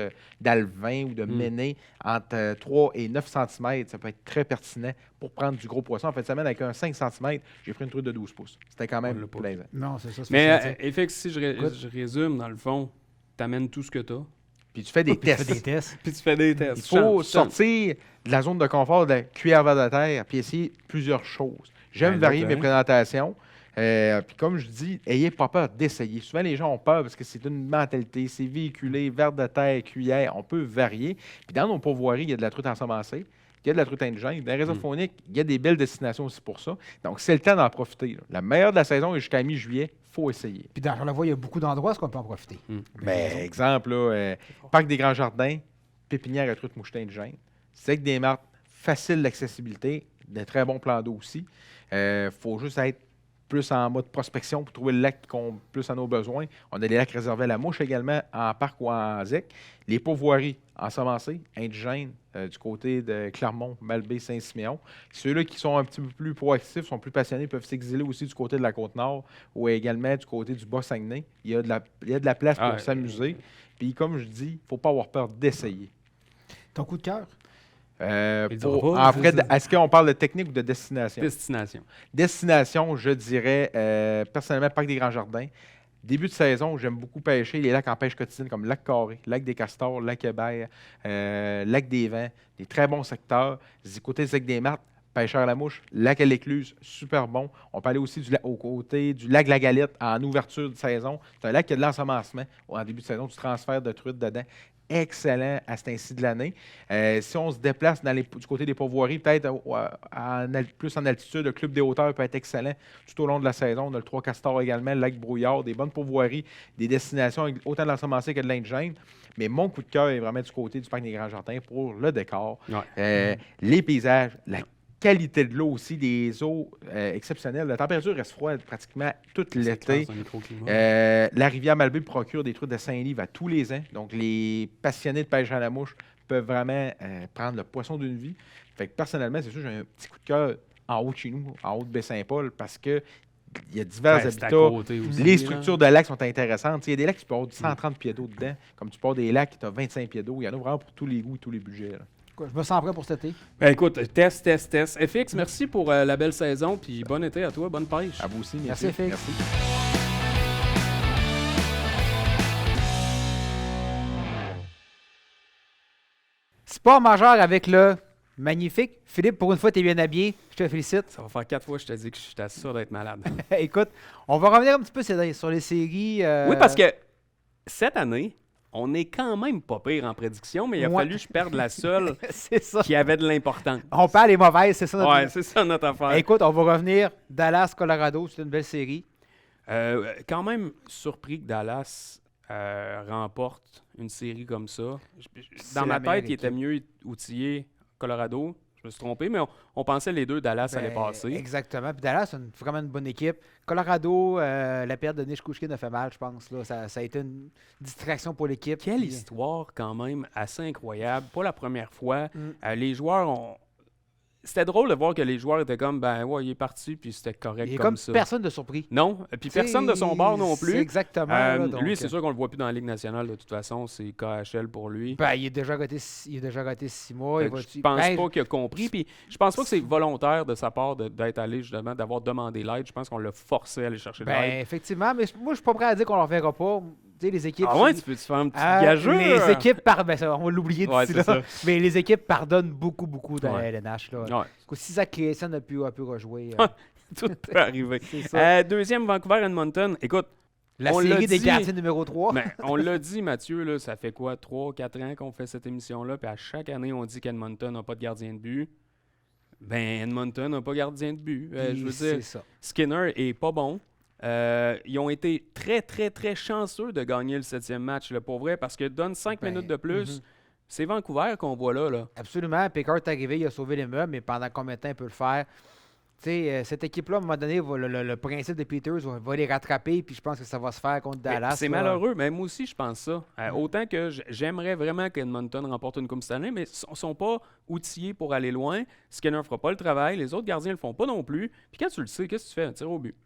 d'alvin ou de méné entre 3 et 9 cm, ça peut être très pertinent pour prendre du gros poisson. En fait, ça mène avec un 5 cm, j'ai pris une truite de 12 pouces. C'était quand même plaisant. Non, c'est ça. Mais effectivement, si je résume, dans le fond, tu amènes tout ce que tu as. Puis tu fais des tests. Puis tu fais des tests. Il faut sortir de la zone de confort de la cuillère vers la terre puis essayer plusieurs choses. J'aime varier mes présentations. Puis comme je dis, ayez pas peur d'essayer. Souvent, les gens ont peur parce que c'est une mentalité, c'est véhiculé, vers de terre, cuillère, on peut varier. Puis dans nos pourvoiries, il y a de la truite ensemencée, il y a de la truite indigène. Dans les réseaux phoniques, il y a des belles destinations aussi pour ça. Donc, c'est le temps d'en profiter. Là. La meilleure de la saison est jusqu'à mi-juillet. Il faut essayer. Puis dans Charlevoix, il y a beaucoup d'endroits où on peut en profiter. Exemple, là, Parc des Grands Jardins, pépinière à truite mouchetée indigène. C'est avec des marques faciles d'accessibilité, de très bons plans d'eau aussi. Il faut juste être plus en mode prospection pour trouver le lac qui compte plus à nos besoins. On a des lacs réservés à la mouche également, en parc ou en ZEC. Les pourvoiries ensemencées, indigènes, du côté de Clermont, Malbaie, Saint-Siméon. Ceux-là qui sont un petit peu plus proactifs, sont plus passionnés, peuvent s'exiler aussi du côté de la Côte-Nord ou également du côté du Bas-Saguenay. Il y a de la place pour s'amuser. Puis comme je dis, il ne faut pas avoir peur d'essayer. Ton coup de cœur? Est-ce qu'on parle de technique ou de destination? Destination. Destination, je dirais, personnellement, Parc des Grands Jardins. Début de saison, j'aime beaucoup pêcher les lacs en pêche quotidienne comme Lac Carré, Lac des Castors, Lac Hébert, Lac des Vents, des très bons secteurs. Du côté du Lac des Martres, pêcheur à la mouche, Lac à l'Écluse, super bon. On peut aller aussi au côté du Lac de la Galette en ouverture de saison. C'est un lac qui a de l'ensemencement. En début de saison, du transfert de truites dedans. Excellent à cet ainsi de l'année. Si on se déplace du côté des pourvoiries, peut-être plus en altitude, le Club des hauteurs peut être excellent tout au long de la saison. On a le Trois Castors également, le lac Brouillard, des bonnes pourvoiries, des destinations avec autant de l'ensemencé que de l'indigène. Mais mon coup de cœur est vraiment du côté du Parc des Grands Jardins pour le décor, les paysages, la qualité de l'eau aussi, des eaux exceptionnelles. La température reste froide pratiquement tout l'été. La rivière Malbaie procure des truites de Saint-Livre à tous les ans. Donc, les passionnés de pêche à la mouche peuvent vraiment prendre le poisson d'une vie. Fait que personnellement, c'est sûr, j'ai un petit coup de cœur en haut de chez nous, en haut de Baie-Saint-Paul, parce que il y a divers habitats. Aussi, les structures de lacs sont intéressantes. Il y a des lacs qui peuvent avoir 130 pieds d'eau dedans, comme tu pars des lacs qui ont 25 pieds d'eau. Il y en a vraiment pour tous les goûts et tous les budgets. Là. Je me sens prêt pour cet été. Ben écoute, test. FX, merci pour la belle saison, puis bon été à toi, bonne pêche. À vous aussi, merci FX. Merci. Sport majeur avec le magnifique Philippe. Pour une fois, tu es bien habillé. Je te félicite. Ça va faire 4 fois que je te dis que je suis sûr d'être malade. Écoute, on va revenir un petit peu sur les séries. Oui, parce que cette année, on est quand même pas pire en prédiction, mais il a fallu que je perde la seule qui avait de l'importance. On parle les mauvaises, c'est ça notre c'est ça notre affaire. Écoute, on va revenir Dallas, Colorado, c'est une belle série. Quand même surpris que Dallas remporte une série comme ça. Dans ma tête, il était mieux outillé Colorado. Je me suis trompé, mais on pensait les deux, Dallas allait passer. Exactement. Puis Dallas, c'est vraiment une bonne équipe. Colorado, la perte de Nish Kushkin a fait mal, je pense. Là. Ça a été une distraction pour l'équipe. Quelle histoire quand même assez incroyable. Pas la première fois. Les joueurs ont... C'était drôle de voir que les joueurs étaient comme, ben ouais, il est parti, puis c'était correct il est comme ça. Personne de surpris. Non, puis personne de son bord non plus. Exactement. Là, donc, lui, c'est sûr qu'on le voit plus dans la Ligue nationale, de toute façon. C'est KHL pour lui. Ben, il est déjà raté 6 mois. Je pense pas qu'il a compris. Puis je pense pas que c'est volontaire de sa part d'être allé, justement, d'avoir demandé l'aide. Je pense qu'on l'a forcé à aller chercher de l'aide. Ben, effectivement, mais moi, je suis pas prêt à dire qu'on leur verra pas. Tu sais, les équipes... Ah ouais, tu peux te faire un petit gageux? Les équipes pardonnent... Ben, on va l'oublier d'ici là. Ça. Mais les équipes pardonnent beaucoup dans la LNH. Là. Ouais. Si Zach Clayson a pu rejouer... Tout peut arriver. Deuxième, Vancouver-Edmonton. Écoute, la série des gardiens numéro 3. Ben, on l'a dit, Mathieu, là, ça fait quoi, 3-4 ans qu'on fait cette émission-là, puis à chaque année, on dit qu'Edmonton n'a pas de gardien de but. Ben, Edmonton n'a pas de gardien de but. Je veux dire, ça. Skinner est pas bon. Ils ont été très, très, très chanceux de gagner le 7e match, là, pour vrai, parce que donne 5 minutes de plus. C'est Vancouver qu'on voit là. Absolument. Pickard est arrivé, il a sauvé les meubles, mais pendant combien de temps il peut le faire? Tu sais, cette équipe-là, à un moment donné, le principe de Peters va les rattraper, puis je pense que ça va se faire contre Dallas. C'est malheureux, mais moi aussi, je pense ça. Autant que j'aimerais vraiment qu'Edmonton remporte une Coupe cette année, mais ils ne sont pas outillés pour aller loin. Skinner ne fera pas le travail, les autres gardiens ne le font pas non plus. Puis quand tu le sais, qu'est-ce que tu fais? Tire au but.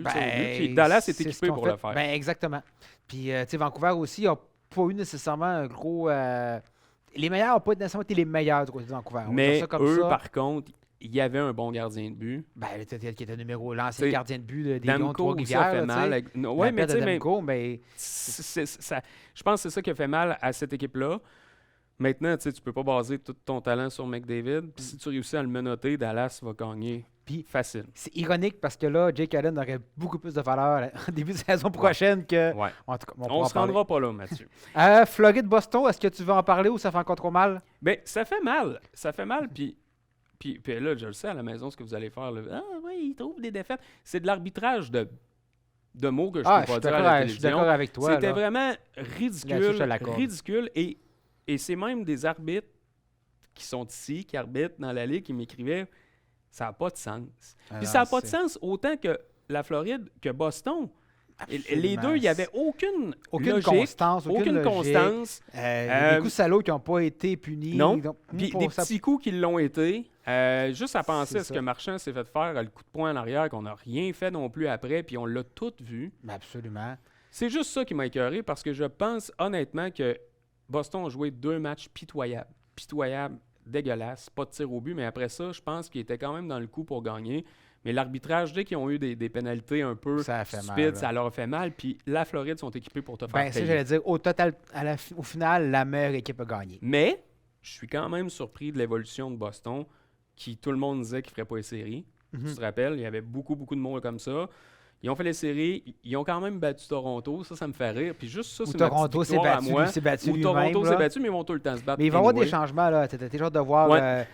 Puis Dallas est équipé pour le faire. Ben, exactement. Puis, tu sais, Vancouver aussi n'a pas eu nécessairement un gros... Les meilleurs n'ont pas nécessairement été les meilleurs du côté de Vancouver. Mais eux, par contre... Il y avait un bon gardien de but. Ben, qui était l'ancien gardien de but des Lions de Trois-Rivières. Ça fait mal. Oui, mais tu sais, je pense que c'est ça qui a fait mal à cette équipe-là. Maintenant, tu peux pas baser tout ton talent sur McDavid. Puis si tu réussis à le menotter, Dallas va gagner. Puis facile. C'est ironique parce que là, Jake Allen aurait beaucoup plus de valeur en début de saison prochaine que... Ouais. En tout cas, on se rendra pas là, Mathieu. Floride-Boston, est-ce que tu veux en parler ou ça fait encore trop mal? Bien, ça fait mal. Ça fait mal, puis là, je le sais à la maison, ce que vous allez faire. Là. Ah oui, ils trouvent des défaites. C'est de l'arbitrage de mots que je ne peux pas dire à la télévision. Je suis d'accord avec toi. C'était vraiment ridicule. Et c'est même des arbitres qui sont ici, qui arbitrent dans la Ligue, qui m'écrivaient « ça n'a pas de sens ». Puis ça n'a pas de sens autant que la Floride que Boston. Les deux, il n'y avait aucune logique, constance. Aucune constance. Des coups salauds qui n'ont pas été punis. Non. Puis des petits coups qui l'ont été. Juste à penser à ce que Marchand s'est fait faire, le coup de poing en arrière, qu'on n'a rien fait non plus après, puis on l'a tout vu. Absolument. C'est juste ça qui m'a écœuré parce que je pense honnêtement que Boston a joué 2 matchs pitoyables. Pitoyables, dégueulasses, pas de tir au but, mais après ça, je pense qu'ils étaient quand même dans le coup pour gagner. Mais l'arbitrage, dès qu'ils ont eu des pénalités un peu stupides, ça leur a fait mal. Puis la Floride sont équipés pour te faire payer. Ça, j'allais dire, au total, au final, la meilleure équipe a gagné. Mais je suis quand même surpris de l'évolution de Boston, qui tout le monde disait qu'ils ne feraient pas les séries. Tu te rappelles, il y avait beaucoup de monde comme ça. Ils ont fait les séries, ils ont quand même battu Toronto. Ça me fait rire. Puis juste ça, c'est ma petite victoire à moi. Ou Toronto s'est battu, mais ils vont tout le temps se battre. Mais il va y avoir des changements, là. T'es genre de voir...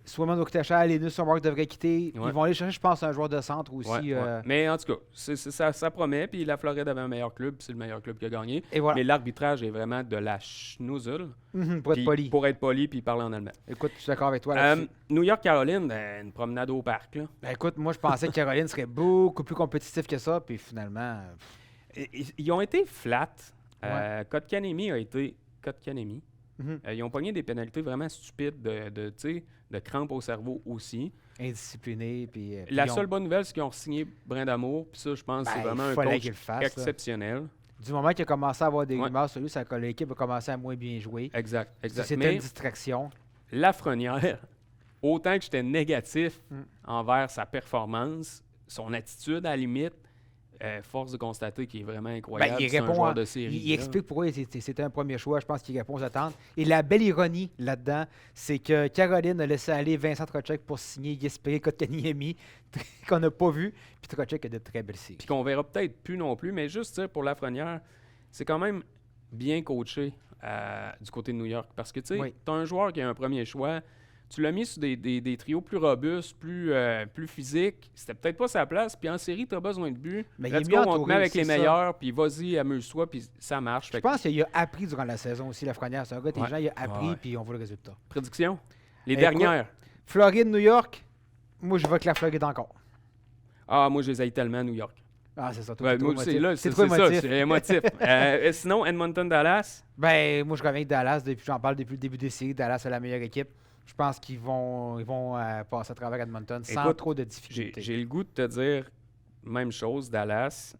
Swayman va coûter cher, les Linus devraient quitter. Ils vont aller chercher, je pense, un joueur de centre aussi. Mais en tout cas, ça promet. Puis la Floride avait un meilleur club, c'est le meilleur club qui a gagné. Voilà. Mais l'arbitrage est vraiment de la schnouzle. Pour être poli. Pour être poli puis parler en allemand. Écoute, je suis d'accord avec toi là-dessus. New York-Caroline, une promenade au parc. Là. Écoute, moi, je pensais que Caroline serait beaucoup plus compétitif que ça. Puis finalement... Ils ont été flat. Kotkaniemi a été... Kotkaniemi. Ils ont pogné des pénalités vraiment stupides de crampes au cerveau aussi. Indisciplinés. La seule bonne nouvelle, c'est qu'ils ont signé Brindamour. Puis ça, je pense que c'est vraiment un coach exceptionnel. Du moment qu'il a commencé à avoir des rumeurs sur lui, l'équipe a commencé à moins bien jouer. Exact. C'était une distraction. Lafrenière, autant que j'étais négatif envers sa performance, son attitude à la limite, force de constater qu'il est vraiment incroyable. Il répond un joueur de série. Il explique pourquoi c'était un premier choix. Je pense qu'il répond aux attentes. Et la belle ironie là-dedans, c'est que Caroline a laissé aller Vincent Trocheck pour signer Jesperi Kotkaniemi, qu'on n'a pas vu. Puis Trocheck a de très belles séries. Puis qu'on verra peut-être plus non plus. Mais juste pour Lafrenière, c'est quand même bien coaché du côté de New York. Parce que tu as un joueur qui a un premier choix. Tu l'as mis sur des trios plus robustes, plus physiques. C'était peut-être pas sa place. Puis en série, tu as besoin de but. Mais Let's il est go, mieux on te entouré, met avec les c'est ça. meilleurs, puis vas-y, amuse-toi, puis ça marche. Je pense qu'il a appris durant la saison aussi, Lafrenière. C'est un gars intelligent, il a appris, Ouais. puis on voit le résultat. Prédiction? Les Écoute, dernières. Floride, New York, moi, je vote la Floride encore. Ah, moi, je les haïs tellement à New York. Ah, c'est ça. Ouais, moi, trop c'est émotif. là, C'est c'est trop ça, émotif. c'est émotif. Sinon, Edmonton, Dallas. Ben, moi, je reviens de Dallas. J'en parle depuis le début des séries. Dallas est la meilleure équipe. Je pense qu'ils vont passer à travers Edmonton sans Écoute, trop de J'ai difficultés. j'ai le goût de te dire, même chose, Dallas.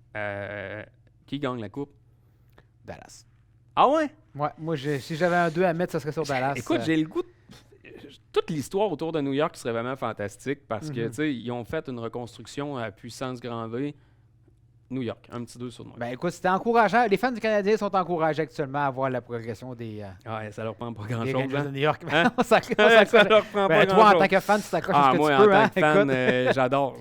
Qui gagne la coupe? Dallas. Ah ouais? Ouais, moi, si j'avais un 2 à mettre, ça serait sur Dallas. Écoute, j'ai le goût de... Toute l'histoire autour de New York serait vraiment fantastique parce que, Mhm. tu sais, ils ont fait une reconstruction à puissance grand V. New York, un petit 2 sur New York. Ben, écoute, c'était encourageant. Les fans du Canadien sont encouragés actuellement à voir la progression des Ouais, ça leur prend pas des grand-chose. Rangers de Hein? New York. Hein? On s'accroche. Ça leur prend Ben, pas toi, en grand-chose. tant que fan, tu t'accroches Ah, ce que moi, tu en peux. tant Hein? que fan, Écoute.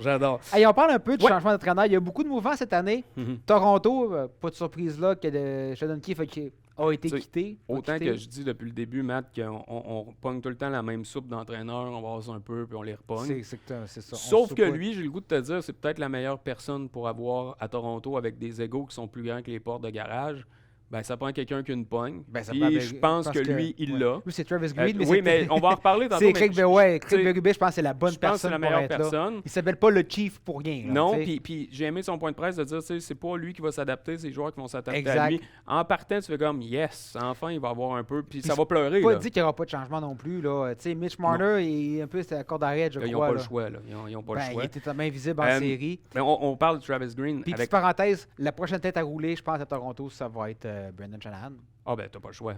j'adore. Hey, on parle un peu du Ouais. changement d'entraîneur. Il y a beaucoup de mouvements cette année. Mhm. Toronto, pas de surprise là, que Sheldon Keefe a été Tu sais, quitté. Autant que je dis depuis le début, Matt, qu'on pogne tout le temps la même soupe d'entraîneur, on va voir un peu, puis on les repogne. C'est ça. On Sauf se que soupe. lui, j'ai le goût de te dire, c'est peut-être la meilleure personne pour avoir à Toronto avec des égos qui sont plus grands que les portes de garage. Ben, ça prend quelqu'un qui a une pogne. Ben, ça Puis prend je pense que lui, il ouais. l'a. Lui, c'est Travis Green. Oui, mais on va en reparler tantôt. C'est mais Craig je- Berube. tu sais, Craig Berube, je pense que c'est la bonne je pense que c'est personne la pour meilleure être là. personne. Il s'appelle pas le Chief pour rien. là, Non, tu sais. puis j'ai aimé son point de presse de dire, tu sais, c'est pas lui qui va s'adapter, c'est les joueurs qui vont s'adapter à Exact. lui. En partant, tu fais comme, yes, enfin, il va avoir un peu, puis ça Puis va pleurer. Pas Là. dit qu'il n'y aura pas de changement non plus. Là. Tu sais, Mitch Marner est un peu c'est la corde d'arrêt, je Là, ils n'ont crois. pas là. le choix. Là. Ils n'ont pas Ben, le il choix. était tellement invisible en Euh, série. Mais on parle de Travis Green. Puis, avec... petite parenthèse, la prochaine tête à rouler, je pense, à Toronto, ça va être Brendan Shanahan. Ah ben, t'as pas le choix.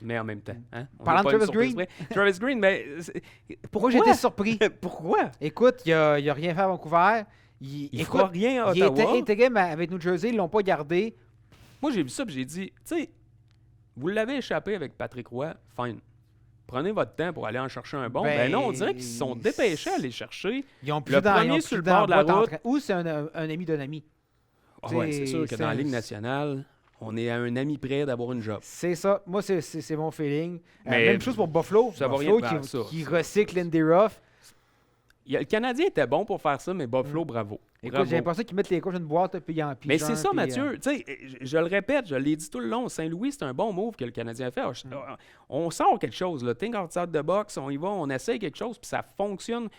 Mais en même temps. Hein? On Parlant n'est de pas Travis une surprise près. Travis Green, mais... Pourquoi j'étais surpris? Pourquoi? Écoute, il a rien fait à Vancouver. Il fera rien à il était Ottawa. intégré avec New Jersey, ils l'ont pas gardé. Moi, j'ai vu ça et j'ai dit, tu sais, vous l'avez échappé avec Patrick Roy, fine. Prenez votre temps pour aller en chercher un bon. Ben non, on dirait qu'ils se sont dépêchés à aller chercher. Ils ont plus Le dans, premier ils ont sur le plus dans bord de la boîte en route. train- Ou c'est un ami d'un ami. Ah ouais, c'est sûr que c'est dans la un- Ligue nationale, on est à un ami près d'avoir une job. C'est ça. Moi, c'est mon feeling. Mais même chose pour Buffalo. ça va Buffalo rien- ben, qui, ça, qui ça. recycle Lindy Ruff. Le Canadien était bon pour faire ça, mais Buffalo, bravo. Écoute, Bravo. j'ai l'impression qu'ils mettent les coachs dans une boîte puis ils en Mais pigent c'est un, ça, puis, Mathieu. Tu sais, je le répète, je l'ai dit tout le long. Saint-Louis, c'est un bon move que le Canadien a fait. On sort quelque chose. Là. Think outside the box, on y va, on essaye quelque chose, puis ça fonctionne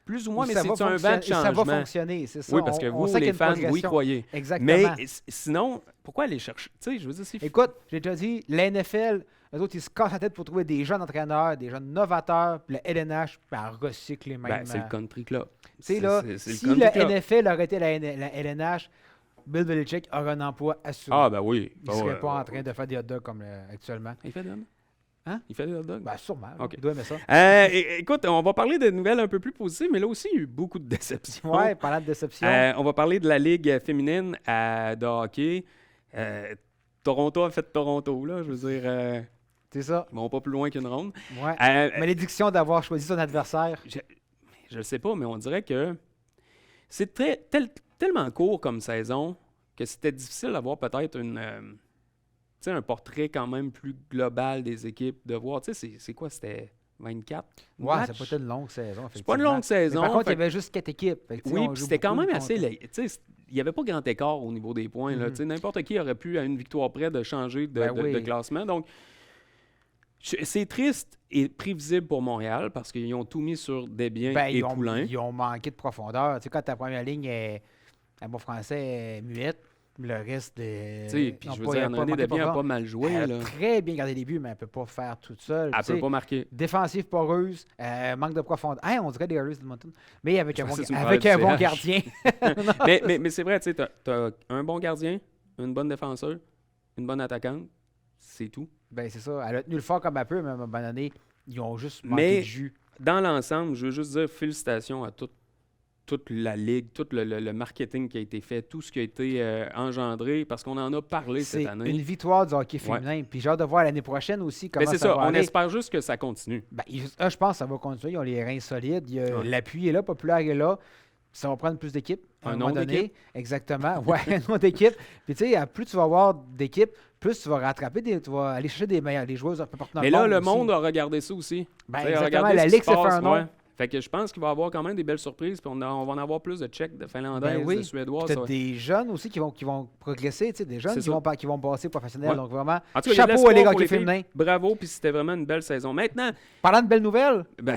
plus ou moins, mais ça c'est va un vent de fonctionner- Ça va changement. fonctionner, c'est ça. Oui, parce que On vous, sait qu'il y a les une fans, vous y progression. croyez. Exactement. Mais sinon, pourquoi aller chercher? Tu sais, je veux dire, c'est... Écoute, j'ai déjà dit, la NFL, eux autres, ils se cassent la tête pour trouver des jeunes entraîneurs, des jeunes novateurs, puis le LNH, puis en recycler même. Ben, c'est le country club. Tu sais, là, c'est si country le club. NFL aurait été la LNH, Bill Belichick aurait un emploi assuré. Ah, ben oui. Il ne serait pas en train de faire des hot dogs comme actuellement. Il fait des hot dogs? Hein? Il fait des hot dogs? Ben, sûrement. Ok. Il doit aimer ça. Écoute, on va parler de nouvelles un peu plus positives, mais là aussi, il y a eu beaucoup de déceptions. Ouais, parlant de déception. On va parler de la Ligue féminine de hockey. Toronto a fait Toronto, là. Je veux dire, c'est ça. ils vont pas plus loin qu'une ronde. Ouais. Euh, Malédiction d'avoir choisi son adversaire. je ne sais pas, mais on dirait que c'est tellement court comme saison que c'était difficile d'avoir peut-être un portrait quand même plus global des équipes, de voir, tu sais, c'est quoi, c'était 24 Ouais, matchs? c'est pas une longue saison. C'est pas une longue saison. Mais par contre, il y fait- avait juste 4 équipes. Fait que, tu sais, oui, on puis joue c'était quand beaucoup même assez... contre- Tu sais, il n'y avait pas grand écart au niveau des points. Là, Mhm. tu sais, n'importe qui aurait pu, à une victoire près, de changer Ben oui. de classement. Donc, c'est triste et prévisible pour Montréal parce qu'ils ont tout mis sur Desbiens Ben, et ils ont, Poulain. ils ont manqué de profondeur. Tu sais, quand ta première ligne est, à bon français, est muette, le reste de. Tu sais, puis je veux dire, André Desbiens n'a pas mal joué. Elle Là. a très bien gardé les buts, mais elle ne peut pas faire toute seule. Elle Tu sais, peut pas marquer. Défensive poreuse, manque de profondeur. Hey, on dirait des Harris d'Edmonton. Mais avec un Je bon, pensais que tu me avec parlais un du bon CH. gardien. mais c'est vrai, tu sais, t'as un bon gardien, une bonne défenseur, une bonne attaquante, c'est tout. Ben, c'est ça. Elle a tenu le fort comme elle peut, mais à un moment donné, ils ont juste manqué Mais- de jus. Dans l'ensemble, je veux juste dire félicitations à toute la ligue, tout le marketing qui a été fait, tout ce qui a été engendré, parce qu'on en a parlé C'est cette année. une victoire du hockey Ouais. féminin. Puis j'ai hâte de voir l'année prochaine aussi comment Mais c'est ça ça, va on aller. espère juste que ça continue. Ben, je pense que ça va continuer. Ils ont les reins solides. Ouais. L'appui est là, Populaire est là. Ça va prendre plus d'équipes. à Un moment nom donné. d'équipe. Exactement. Ouais, un nom d'équipe. Puis tu sais, plus tu vas avoir d'équipes, plus tu vas rattraper, tu vas aller chercher des joueurs un peu partout dans Mais le là, monde le aussi. monde a regardé ça aussi. Ben, Tu sais, exactement, regardez la ce qui Ligue se s'est fait passe, un nom. ouais. Fait que je pense qu'il va y avoir quand même des belles surprises. Puis on va en avoir plus de Tchèques, de Finlandais, Ben oui. de Suédois. Peut-être des jeunes aussi qui vont progresser, tu sais, des jeunes C'est qui vont passer professionnels. Ouais. Donc vraiment, En tout cas, il y a de chapeau à les l'espoir pour hockey les filles. féminins. Bravo, puis c'était vraiment une belle saison. Maintenant, Parlant de belles nouvelles, ben,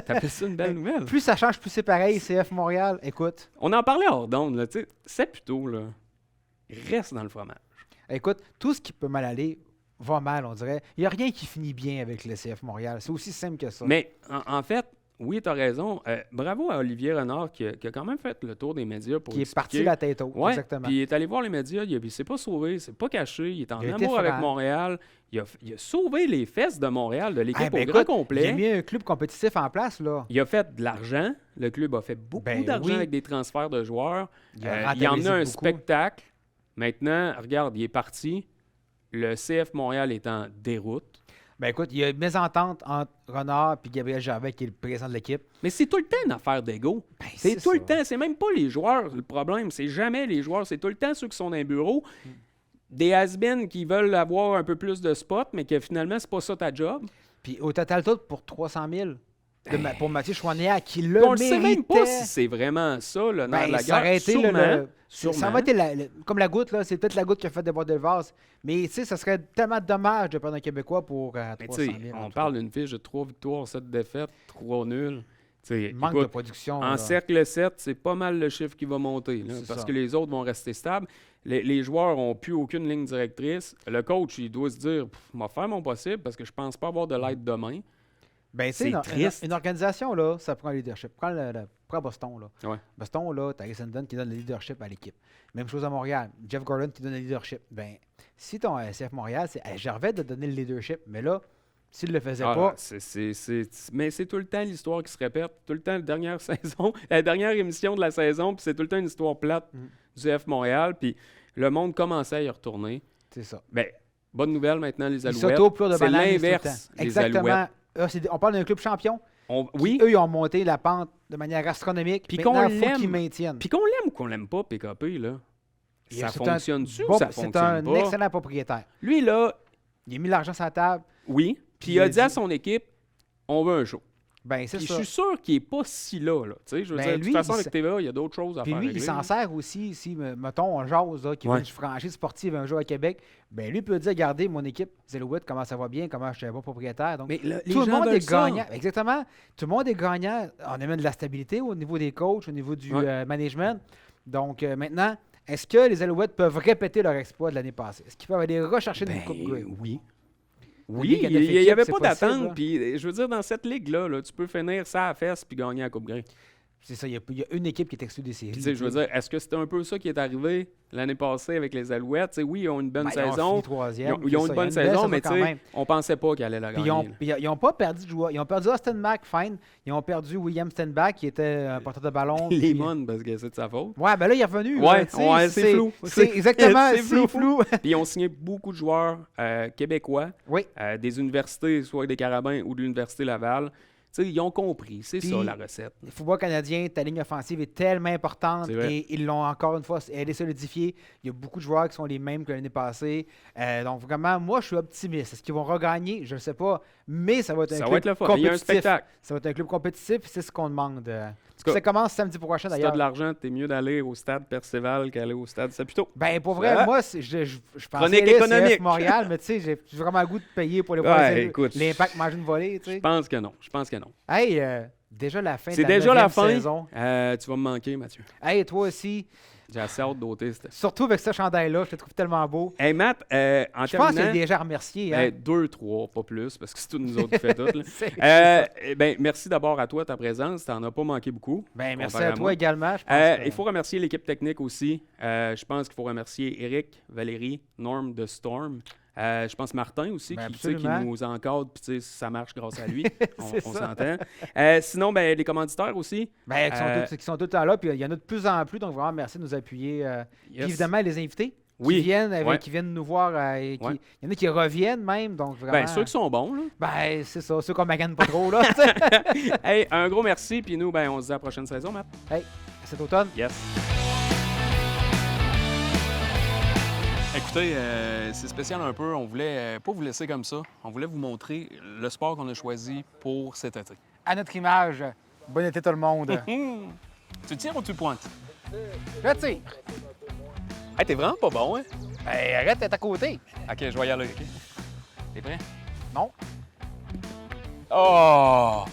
t'appelles ça une belle nouvelle? plus ça change, plus c'est pareil. CF Montréal, écoute, On en parlait hors d'onde, là, tu sais. C'est plutôt, là, reste dans le fromage. tout ce qui peut mal aller va mal, on dirait. Il n'y a rien qui finit bien avec le CF Montréal. C'est aussi simple que ça. Mais en fait, oui, tu as raison. Bravo à Olivier Renard qui a quand même fait le tour des médias pour qui est expliquer. parti la tête haute, Ouais, exactement. puis il est allé voir les médias, il s'est pas sauvé, il s'est pas caché, il est en Il a été amour avec franc. Montréal. Il a sauvé les fesses de Montréal, de l'équipe Eh ben au grand écoute, Il a complet. mis un club compétitif en place, là. Il a fait de l'argent. Le club a fait beaucoup Ben d'argent oui. avec des transferts de joueurs. Il a Il a rentabilisé emmené un beaucoup. spectacle. Maintenant, regarde, il est parti. Le CF Montréal est en déroute. Ben écoute, il y a une mésentente entre Renard et Gabriel Gervais, qui est le président de l'équipe. Mais c'est tout le temps une affaire d'ego. Ben, C'est tout ça. le temps. C'est même pas les joueurs le problème. C'est jamais les joueurs. C'est tout le temps ceux qui sont dans les bureaux. Des has-been qui veulent avoir un peu plus de spots, mais que finalement, c'est pas ça ta job. Puis au total, tout pour 300 000 pour Mathieu Chouanière, qui le Puis on ne méritait. sait même pas si c'est vraiment ça, le nerf de la ça guerre. aurait été Sûrement. ça Sûrement. aurait été comme la goutte, là. C'est peut-être la goutte qui a fait déborder le vase. Mais tu sais, ça serait tellement dommage de perdre un Québécois pour Mais 300 tu 000. sais, en on tout parle cas. d'une fiche de 3 victoires, 7 défaites, 3 nuls. Tu sais, Manque de écoute, production. en là. cercle 7, c'est pas mal le chiffre qui va monter, là, C'est parce ça. que les autres vont rester stables. Les joueurs n'ont plus aucune ligne directrice. Le coach, il doit se dire, je vais faire mon possible parce que je pense pas avoir de l'aide demain. Ben, tu sais, c'est une, triste. une organisation, là, ça prend le leadership. Prends Boston, là. Ouais. Boston, là, t'as Essendon qui donne le leadership à l'équipe. Même chose à Montréal. Jeff Gordon qui donne le leadership. Ben, si ton CF Montréal, c'est à Gervais de donner le leadership, mais là, s'il le faisait Ah, pas, mais c'est tout le temps l'histoire qui se répète. Tout le temps, la dernière saison, la dernière émission de la saison, puis c'est tout le temps une histoire plate du CF Montréal. Puis le monde commençait à y retourner. c'est ça. Ben, bonne nouvelle maintenant, les Ils Alouettes. s'auto-plurent de C'est bananes tout le l'inverse, temps. les Exactement. Alouettes. On parle d'un club champion. Oui, Eux, ils ont monté la pente de manière astronomique. Puis Maintenant, qu'on il faut l'aime. qu'ils maintiennent. puis qu'on l'aime ou qu'on l'aime pas, PKP, là, Et ça c'est fonctionne-tu bon- ou ça C'est fonctionne un pas? excellent propriétaire. Lui, là, Il a mis l'argent sur la table. oui, puis il a dit à son équipe, on veut un show. Ben, c'est Puis je ça. suis sûr qu'il n'est pas si là. Tu sais, je veux Ben, dire, de lui, toute façon, il avec TVA, il y a d'autres choses à Puis faire lui, il régler, s'en là. sert aussi, si, mettons, on jase, là, qui Ouais. veut une franchise sportive un jour à Québec, ben lui peut dire, regardez, mon équipe, Zelouette, comment ça va bien, comment je suis un bon propriétaire. Donc, Mais les tout le gens monde veulent est ça. gagnant. Exactement. Tout le monde est gagnant. On amène de la stabilité au niveau des coachs, au niveau du Ouais. management. Donc, maintenant, est-ce que les Alouettes peuvent répéter leur exploit de l'année passée? Est-ce qu'ils peuvent aller rechercher une Coupe Grey? oui. Une Oui, ligue à il neuf n'y équipes, avait c'est pas possible, là. d'attente. Puis, je veux dire, dans cette ligue-là, là, tu peux finir ça à la fesse puis gagner la Coupe Grey. C'est ça, il y a une équipe qui est exclue des séries. Puis, tu sais, je veux dire, est-ce que c'était un peu ça qui est arrivé l'année passée avec les Alouettes? Tu sais, oui, ils ont une bonne Ben, ils ont saison. fini troisième, Ils ont c'est une ça, bonne il y a belle saison, mais tu quand sais, même. on pensait pas qu'ils allaient la Puis gagner. ils n'ont pas perdu de joueurs. Ils ont perdu Austin Mack, fine. Ils ont perdu William Stenbach, qui était un porteur de ballon. Les puis- Mon, parce que c'est de sa faute. Ouais, ben là, il est revenu. Ouais, là, tu sais, ouais, c'est flou. C'est exactement, C'est c'est flou. flou. Puis ils ont signé beaucoup de joueurs québécois, Oui. des universités, soit des Carabins ou de l'Université Laval. Tu sais, ils ont compris. C'est Puis, ça, la recette. Le football canadien, ta ligne offensive est tellement importante C'est vrai. et ils l'ont encore une fois, elle est solidifiée. Il y a beaucoup de joueurs qui sont les mêmes que l'année passée. Donc vraiment, moi, je suis optimiste. Est-ce qu'ils vont regagner? Je ne sais pas. Mais ça va être un Ça club va être le fun. Il y a un compétitif. spectacle. Ça va être un club compétitif, c'est ce qu'on demande. cas, Ça commence samedi prochain, Si t'as d'ailleurs. de l'argent, t'es mieux d'aller au stade Perceval qu'aller au stade Saputo. Ben, pour vrai, Ah. moi, je pensais Chronique aller à économique. CF Montréal, mais tu sais, j'ai vraiment le goût de payer pour les Ouais, voir écoute, l'impact manger une volée, tu Je sais. pense que non. Je pense que non. Hey, déjà la fin de C'est la déjà la 9e fin. saison. Tu vas me manquer, Mathieu. Hey, toi aussi, J'ai assez hâte d'ôter. surtout avec ce chandail-là, je te trouve tellement beau. Hey, Matt, en Je pense qu'il y a terminant... des gens à remercier. Hein? 2, 3, pas plus, parce que c'est tous nous autres qui fait tout. là. C'est- Ben, merci d'abord à toi, ta présence. T'en as pas manqué beaucoup. Ben, merci comparé à toi moi. également. Je pense que- Il faut remercier l'équipe technique aussi. Je pense qu'il faut remercier Eric, Valérie, Norm de Storm. Je pense Martin aussi, Ben, qui, tu sais, qui absolument. nous encadre, puis tu sais, ça marche grâce à lui. on C'est on ça. s'entend. Sinon, ben, les commanditaires aussi. Ben, qui sont tout le temps là, puis il y en a de plus en plus, donc vraiment merci de nous appuyer. Puis Yes. évidemment, les invités Oui. qui viennent, Ouais. qui viennent nous voir. Et Ouais. il y en a qui reviennent même, donc vraiment. Ben, ceux qui sont bons. Là. Ben, c'est ça, ceux qu'on magane pas trop, là. Hey, un gros merci, puis nous, ben, on se dit à la prochaine saison, Matt. Cet automne. Yes. Écoutez Écoutez, c'est spécial un peu. On voulait pas vous laisser comme ça. On voulait vous montrer le sport qu'on a choisi pour cet été. À notre image, bon été tout le monde. Tu tires ou tu pointes? Je tire. Hey, t'es vraiment pas bon, hein? Ben, arrête d'être à côté. OK, je vais y aller, OK? T'es prêt? Non. Oh!